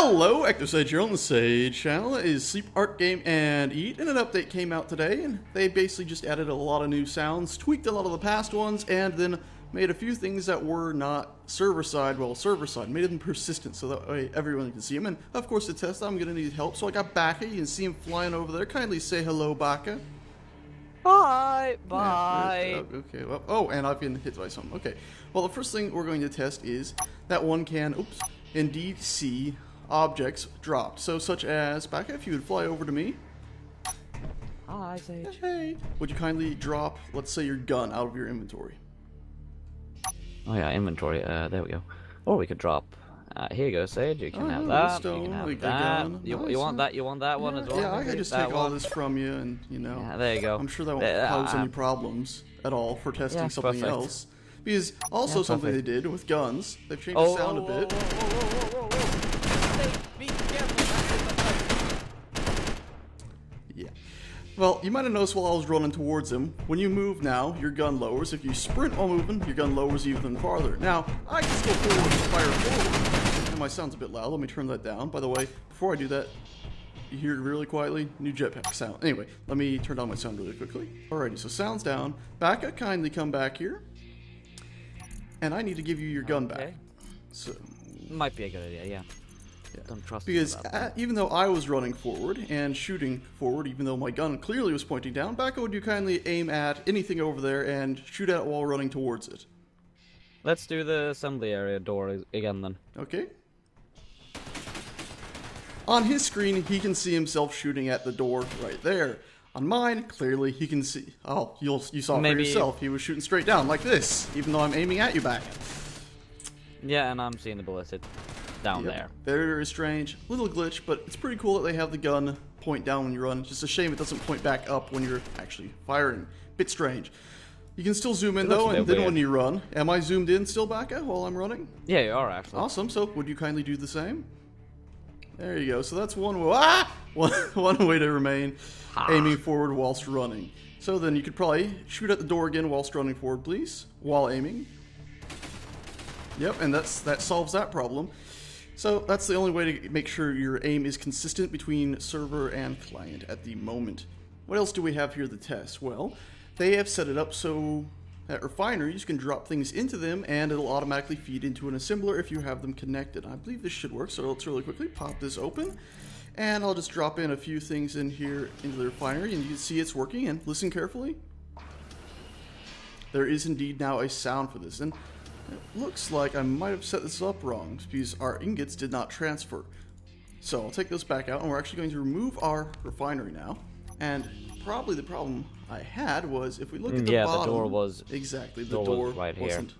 Hello, Ectosage here on the Sage channel. It is Sleep, Art, Game, and Eat, and an update came out today, and they basically just added a lot of new sounds, tweaked a lot of the past ones, and then made a few things that were not server-side, well, server-side, made them persistent so that way everyone can see them. And, of course, to test I'm going to need help, so I got Baka. You can see him flying over there. Kindly say hello, Baka. Bye! Bye! Yeah, okay, well, oh, and I've been hit by something. Okay, well, the first thing we're going to test is that one can, oops, indeed see objects dropped. So, such as, Baka, if you would fly over to me. Hi, Sage. Hey. Would you kindly drop, let's say, your gun out of your inventory? Oh yeah, inventory. There we go. Or we could drop. Here you go, Sage. You can have that. You can have that. You want that? You want that one as well? Yeah, I can just take all this from you, and you know. Yeah, there you go. I'm sure that won't cause any problems at all for testing something else. Because also something they did with guns, they've changed the sound a bit. Yeah. Well, you might have noticed while I was running towards him, when you move now, your gun lowers. If you sprint while moving, your gun lowers even farther. Now, I can still forward and fire forward. And my sound's a bit loud. Let me turn that down. By the way, before I do that, you hear it really quietly? New jetpack sound. Anyway, let me turn down my sound really quickly. Alrighty, so sound's down. Baka, kindly come back here. And I need to give you your gun back. So might be a good idea, yeah. Don't trust because even though I was running forward and shooting forward, even though my gun clearly was pointing down, Baka, would you kindly aim at anything over there and shoot at it while running towards it? Let's do the assembly area door again then. Okay. On his screen, he can see himself shooting at the door right there. On mine, clearly he can see. Oh, you saw it for yourself. He was shooting straight down like this, even though I'm aiming at you, Baka. Yeah, and I'm seeing the bullets hit down there. Very, very strange. Little glitch, but it's pretty cool that they have the gun point down when you run. It's just a shame it doesn't point back up when you're actually firing. Bit strange. You can still zoom in though, and then when you run. Am I zoomed in still, Baka, while I'm running? Yeah, you are actually. Awesome. So, would you kindly do the same? There you go. So that's one way to remain aiming forward whilst running. So then you could probably shoot at the door again whilst running forward, please, while aiming. Yep, and that solves that problem. So that's the only way to make sure your aim is consistent between server and client at the moment. What else do we have here to test? Well, they have set it up so at refineries you can drop things into them and it'll automatically feed into an assembler if you have them connected. I believe this should work, so let's really quickly pop this open. And I'll just drop in a few things in here into the refinery and you can see it's working, and listen carefully. There is indeed now a sound for this, and it looks like I might have set this up wrong because our ingots did not transfer. So I'll take those back out and we're actually going to remove our refinery now. And probably the problem I had was if we look at the bottom, the door was exactly the door wasn't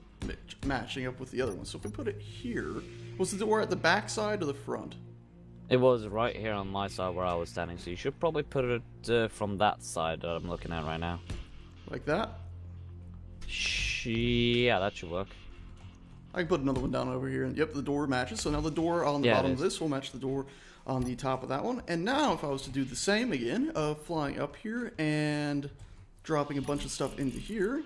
matching up with the other one. So if we put it here, was the door at the back side or the front? It was right here on my side where I was standing, so you should probably put it from that side that I'm looking at right now. Like that? Yeah, that should work. I can put another one down over here, and yep, the door matches. So now the door on the bottom of this will match the door on the top of that one. And now if I was to do the same again, of flying up here and dropping a bunch of stuff into here.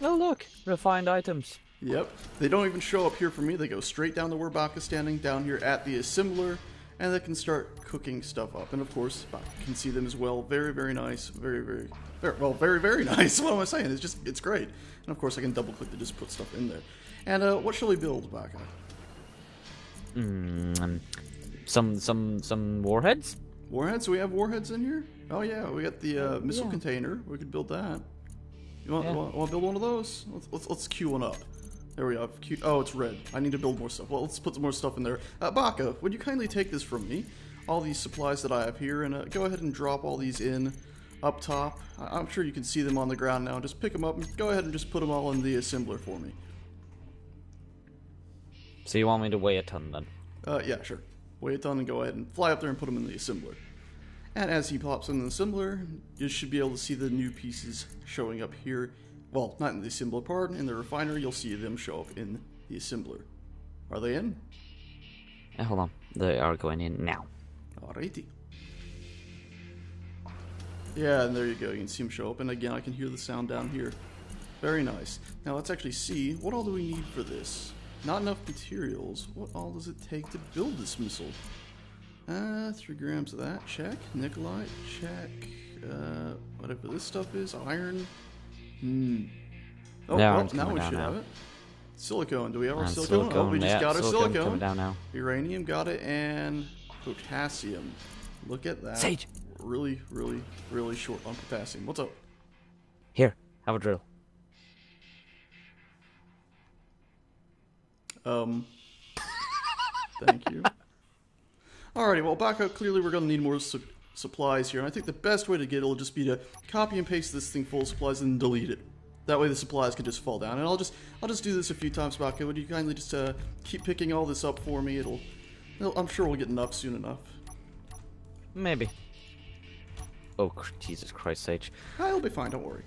Oh look, refined items. Yep, they don't even show up here for me. They go straight down to where Baka's standing, down here at the assembler, and they can start cooking stuff up. And of course, Baka can see them as well. Very, very nice. Very, very nice. What am I saying? It's great. And of course, I can double click to just put stuff in there. And what shall we build, Baka? Some warheads. Warheads? Do we have warheads in here? Oh yeah, we got the missile container. We could build that. You want to build one of those? Let's queue one up. There we go. Oh, it's red. I need to build more stuff. Well, let's put some more stuff in there. Baka, would you kindly take this from me? All these supplies that I have here, and go ahead and drop all these in up top. I'm sure you can see them on the ground now. Just pick them up and go ahead and just put them all in the assembler for me. So you want me to weigh a ton then? Yeah, sure. Weigh a ton and go ahead and fly up there and put them in the assembler. And as he pops in the assembler, you should be able to see the new pieces showing up here. Well, not in the assembler part. In the refinery, you'll see them show up in the assembler. Are they in? Hold on. They are going in now. Alrighty. Yeah, and there you go. You can see them show up. And again, I can hear the sound down here. Very nice. Now let's actually see, what all do we need for this? not enough materials. What all does it take to build this missile? 3 grams of that, check. Nikolite, check. Whatever this stuff is, iron. Oh, well, now we should have it. Silicone, do we have our silicone? Oh, we just got our silicone. Coming down now. Uranium, got it, and potassium. Look at that. Sage! Really, really, really short on potassium. What's up? Here, have a drill. Thank you. Alrighty, well, back out. Clearly, we're going to need more supplies here. And I think the best way to get it will just be to copy and paste this thing full of supplies and delete it. That way the supplies can just fall down. And I'll just do this a few times, Baco. Would you kindly just keep picking all this up for me? I'm sure we'll get enough soon enough. Maybe. Oh, Jesus Christ, Sage. It'll be fine, don't worry.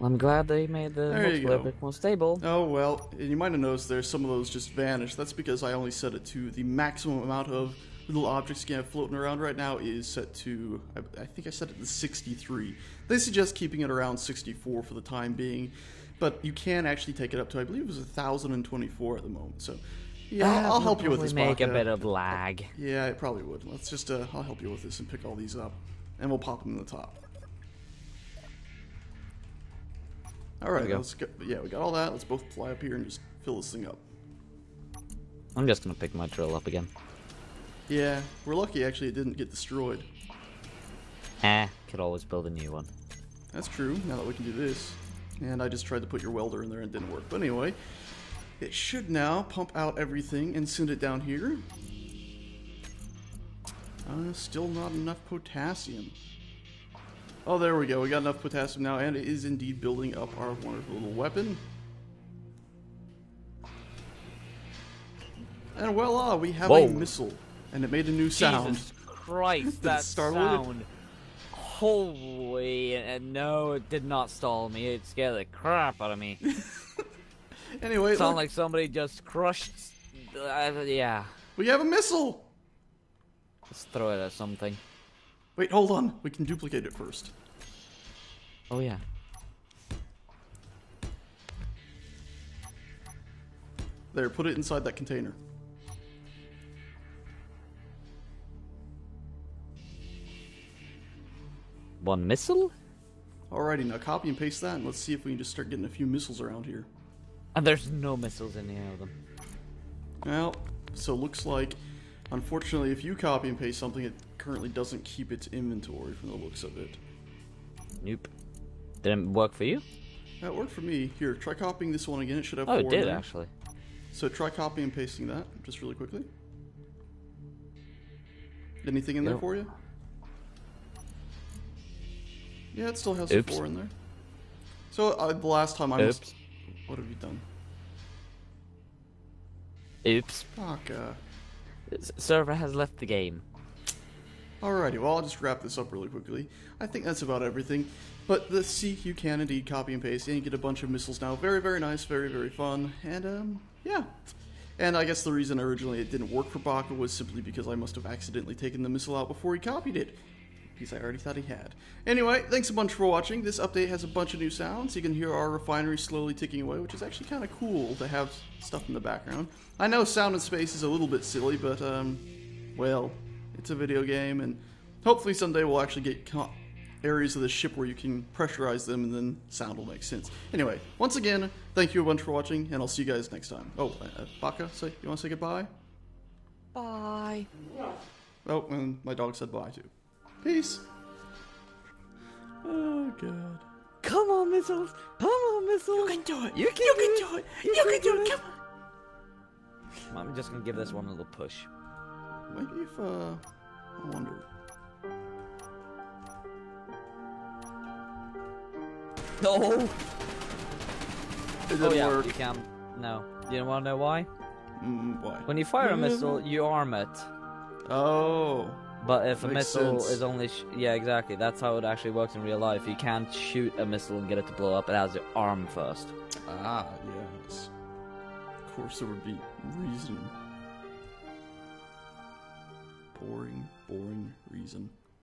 I'm glad they made the multiplayer a bit more stable. Oh, well, and you might have noticed there some of those just vanished. That's because I only set it to the maximum amount of little objects you can have floating around right now is set to, I think I set it to 63. They suggest keeping it around 64 for the time being, but you can actually take it up to, I believe it was 1,024 at the moment. So, yeah, I'll help you with this. Make a bit of lag. Yeah, it probably would. Let's just, I'll help you with this and pick all these up, and we'll pop them in the top. Alright, let's go. Yeah, we got all that. Let's both fly up here and just fill this thing up. I'm just gonna pick my drill up again. Yeah, we're lucky actually it didn't get destroyed. Could always build a new one. That's true, now that we can do this. And I just tried to put your welder in there and it didn't work. But anyway, it should now pump out everything and send it down here. Still not enough potassium. Oh, there we go. We got enough potassium now, and it is indeed building up our wonderful little weapon. And voila, we have a missile. And it made a new sound. Jesus Christ, that sound. Holy, no, it did not stall me. It scared the crap out of me. Anyway, it sounded like somebody just crushed. Yeah. We have a missile! Let's throw it at something. Wait, hold on. We can duplicate it first. Oh, yeah. There, put it inside that container. One missile? Alrighty, now copy and paste that, and let's see if we can just start getting a few missiles around here. And there's no missiles in any of them. Well, so looks like, unfortunately, if you copy and paste something, it currently doesn't keep its inventory from the looks of it. Nope. Didn't work for you? That worked for me. Here, try copying this one again. It should have 4 it did, in there. Actually. So try copying and pasting that, just really quickly. Anything in there for you? Yeah, it still has 4 in there. So the last time I must... What have you done? Oops. Baka. Server has left the game. Alrighty, well, I'll just wrap this up really quickly. I think that's about everything. But let's see, you can indeed copy and paste, and you get a bunch of missiles now. Very, very nice, very, very fun, and, yeah. And I guess the reason originally it didn't work for Baka was simply because I must have accidentally taken the missile out before he copied it. Because I already thought he had. Anyway, thanks a bunch for watching. This update has a bunch of new sounds. You can hear our refinery slowly ticking away, which is actually kind of cool to have stuff in the background. I know sound and space is a little bit silly, but, well, it's a video game, and hopefully someday we'll actually get areas of the ship where you can pressurize them, and then sound will make sense. Anyway, once again, thank you a bunch for watching, and I'll see you guys next time. Oh, Baka, you want to say goodbye? Bye. Oh, and my dog said bye, too. Peace. Oh, God. Come on, missiles. Come on, missiles. You can do it. You can do it. You can do it. Come on. I'm just going to give this one a little push. Maybe if, I wonder. No. It didn't work. You can. No. You want to know why? Why? When you fire a missile, you arm it. Oh. But if a missile is only... yeah, exactly. That's how it actually works in real life. You can't shoot a missile and get it to blow up. It has to arm first. Ah, yes. Of course there would be reason. Boring reason.